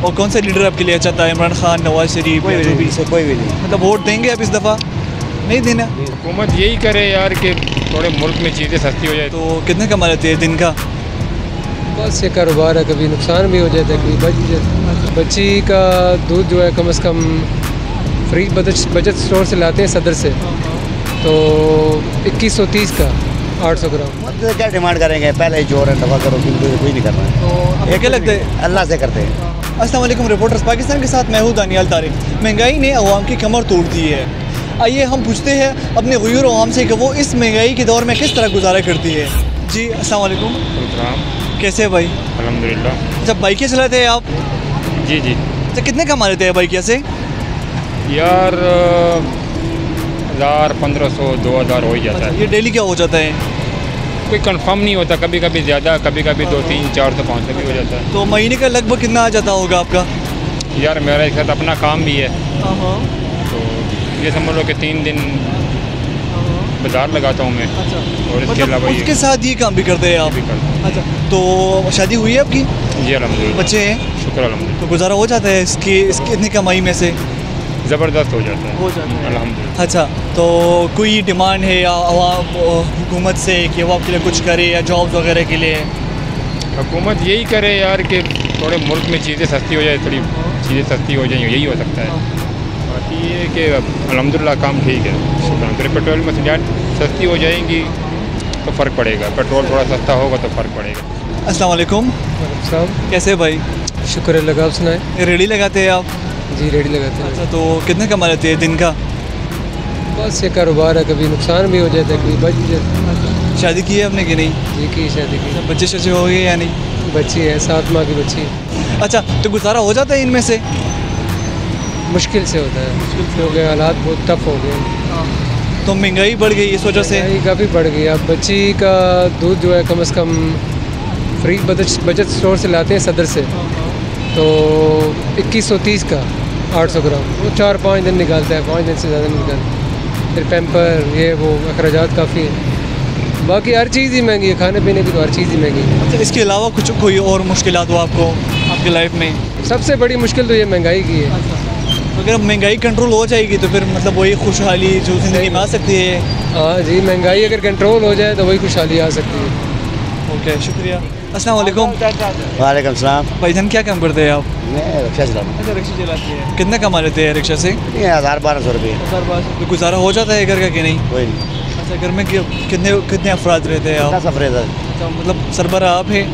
और कौन सा लीडर आपके लिए अच्छा था? इमरान खान, नवाज शरीफ, कोई भी नहीं। मतलब वोट देंगे आप इस दफ़ा? नहीं देना? हुकूमत यही करे यार कि थोड़े मुल्क में चीज़ें सस्ती हो जाए। तो कितने कमा लेते हैं दिन का? बस ये कारोबार है, कभी नुकसान भी हो जाता है, कभी बच भी जाता है। बच्ची का दूध जो है कम से कम फ्री बचत स्टोर से लाते हैं सदर से, तो 2130 का 800 ग्राम। मतलब क्या डिमांड करेंगे? पहले जोर है दफा करो, कोई नहीं कर रहा है। तो ये क्या लगता है? अल्लाह से करते हैं। अस्सलाम वालेकुम रिपोर्टर्स पाकिस्तान के साथ मैं हूं दानियाल तारिक। महंगाई ने अवाम की कमर तोड़ दी है। आइए हम पूछते हैं अपने गयूर अवाम से कि वो इस महंगाई के दौर में किस तरह गुजारा करती है। जी अस्सलाम वालेकुम। कैसे है भाई? अल्हम्दुलिल्लाह। अच्छा, बाइकें चलाते हैं आप? जी जी। अच्छा, कितने कमा लेते हैं बाइकिया से? यार 1000, 1500, 2000 हो ही जाता है। ये डेली क्या हो जाता है? कोई कंफर्म नहीं होता, कभी कभी ज़्यादा, कभी कभी 2, 3, 4 तो 500 भी हो जाता है। तो महीने का लगभग कितना आ जाता होगा आपका? यार मेरा एक साथ अपना काम भी है, तो ये समझ लो कि 3 दिन बाजार लगाता हूँ मैं। अच्छा, और इसके मतलब अलावा उसके साथ ये काम भी करते हैं आप? भी करता हूँ। अच्छा, तो शादी हुई है आपकी? जी अल्हम्दुलिल्लाह। बच्चे हैं? शुक्र अल्हम्दुलिल्लाह। तो गुजारा हो जाता है इसकी इतनी कमाई में से? ज़बरदस्त हो जाता है। हो जाता है अल्हम्दुलिल्लाह। अच्छा, तो कोई डिमांड है या आवाम हुकूमत से कि वो आपके लिए कुछ करे या जॉब्स वगैरह के लिए? हुकूमत यही करे यार कि थोड़े मुल्क में चीज़ें सस्ती हो जाए, थोड़ी चीज़ें सस्ती हो जाए, यही हो सकता है। बाकी ये कि अल्हम्दुलिल्लाह काम ठीक है, शुक्र। फिर पेट्रोल में सस्ती हो जाएंगी तो फ़र्क पड़ेगा, पेट्रोल थोड़ा सस्ता होगा तो फ़र्क पड़ेगा। अस्सलाम वालेकुम। साहब कैसे भाई? शुक्र है, लगा आप सुनाए? रेडी लगाते हैं आप? जी रेडी लगाते हैं। अच्छा, तो कितने कमा लेते हैं दिन का? बस ये कारोबार है, कभी नुकसान भी हो जाता है, कभी बच भी जाता है। शादी की है आपने कि नहीं? जी की शादी की। बच्चे शच्चे हो गए या नहीं? बच्ची है, 7 माह की बच्ची है। अच्छा, तो गुजारा हो जाता है इनमें से? मुश्किल से होता है क्योंकि हालात बहुत टफ हो गए। तो महंगाई बढ़ गई इस वजह से? महंगाई काफ़ी बढ़ गई। अब बच्ची का दूध जो है कम से कम फ्री बचत स्टोर से लाते हैं सदर से, तो 2130 का 800 ग्राम। वो 4-5 दिन निकालता है, 5 दिन से ज़्यादा नहीं निकालता। फिर पैम्पर ये वो अखराजात काफ़ी है। बाकी हर चीज़ ही महंगी है, खाने पीने की तो हर चीज़ ही महंगी है। अच्छा, इसके अलावा कुछ कोई और मुश्किलात हो आपको आपकी लाइफ में? सबसे बड़ी मुश्किल तो ये महंगाई की है। तो अगर महंगाई कंट्रोल हो जाएगी तो फिर मतलब वही खुशहाली जो ज़िंदगी में आ सकती है? हाँ जी, महंगाई अगर कंट्रोल हो जाए तो वही खुशहाली आ सकती है। ओके, शुक्रिया। अस्सलाम वालेकुम। वालेकुम सलाम। भाईजान क्या काम करते हैं आप? मैं रिक्शा चलाता हूँ। अच्छा, रिक्शा चलाते हैं। कितना कमा लेते हैं रिक्शा से? 1000-1200 रुपये। तो गुजारा हो जाता है घर का कि नहीं? कोई नहीं। अच्छा, घर में कितने अफराद रहते हैं आप? 10 अफरेज है। अच्छा, मतलब सरबराह आप हैं?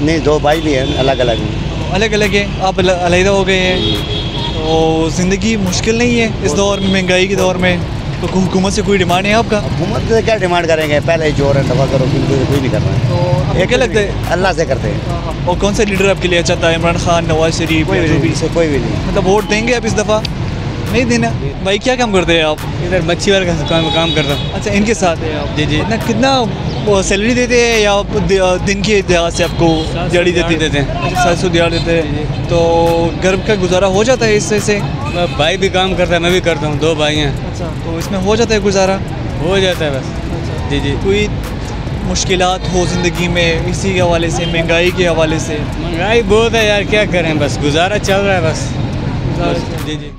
नहीं, 2 भाई भी हैं, अलग अलग हैं। अलग अलग है, आप अलहदा हो गए हैं। तो ज़िंदगी मुश्किल नहीं है इस दौर में, महंगाई के दौर में? तो हुकूमत से कोई डिमांड है आपका? हुकूमत से क्या डिमांड करेंगे? पहले जोर है दफा करो, कोई नहीं कर रहा है। तो ये क्या लगता है? अल्लाह से करते हैं। और कौन सा लीडर आपके लिए अच्छा था? इमरान खान, नवाज शरीफ, कोई भी नहीं। मतलब वोट देंगे आप इस दफ़ा? नहीं देना? भाई क्या काम करते हैं आप? इधर मच्छी वाले का काम करता हूँ। अच्छा, इनके साथ है आप? जी जी। कितना सैलरी देते हैं या दिन के लिहाज से आपको दिहाड़ी देते हैं? 700 दिहाड़ी देते हैं। तो घर का गुजारा हो जाता है इससे से? भाई भी काम करता है, मैं भी करता हूँ, 2 भाई हैं। अच्छा, तो इसमें हो जाता है गुजारा? हो जाता है बस। जी जी। कोई मुश्किलात हो ज़िंदगी में इसी के हवाले से, महंगाई के हवाले से? महंगाई बहुत है यार, क्या करें, बस गुजारा चल रहा है बस। जी जी।